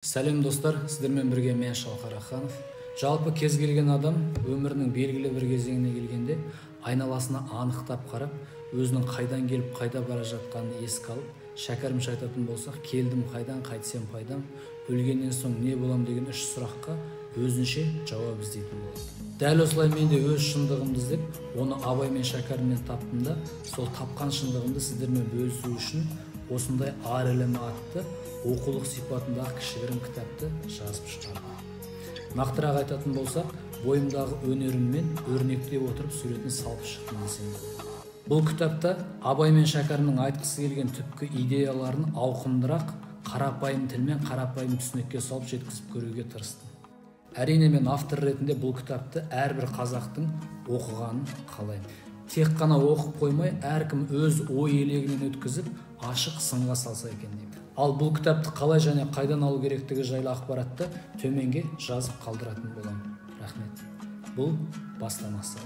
Сәлем достар, сіздермен бірге мен Шалқар Аханов. Жалпы кез келген адам өмірінің белгілі бір кезеңіне келгенде айналасына анықтап қарап, өзінің қайдан келіп қайда бара жатқанын еске алып, шәкәрімше айтатын болсақ, келдім қайдан, қайтсем пайдам, өлгеннен соң не болам деген 3 сұраққа өзінше жауап іздейтін болды. Дәл осылай мен де өз шындығымды іздеп, оны Абай мен шәкәрімнен таптым да, сол тапқан шындығымды сіздермен бөлісу үшін осындай ар ілімі атты оқулық сипатындағы кішігірім кітапты жазып шығардым. Нақтырақ айтатын болсақ, бойымдағы өнеріммен өрнектей отырып суретін салып шықтым десем болады. Бұл кітапта Абай мен шәкәрімнің айтқысы келген түпкі идеяларын ауқымдырақ, қарапайым тілмен қарапайым түсінікке салып жеткізіп көруге тырыстым. Әрине мен автор ретінде бұл кітапты әрбір қазақтың оқығанын қалаймын. Тек қана оқып қоймай, әркім өз ой елегінен өткізіп, ашық сынға салса екен деймін. Ал бұл кітапты қалай және қайдан алу керектігі жайлы ақпаратты төменге жазып қалдыратын боламын. Рахмет. Бұл бастамасы.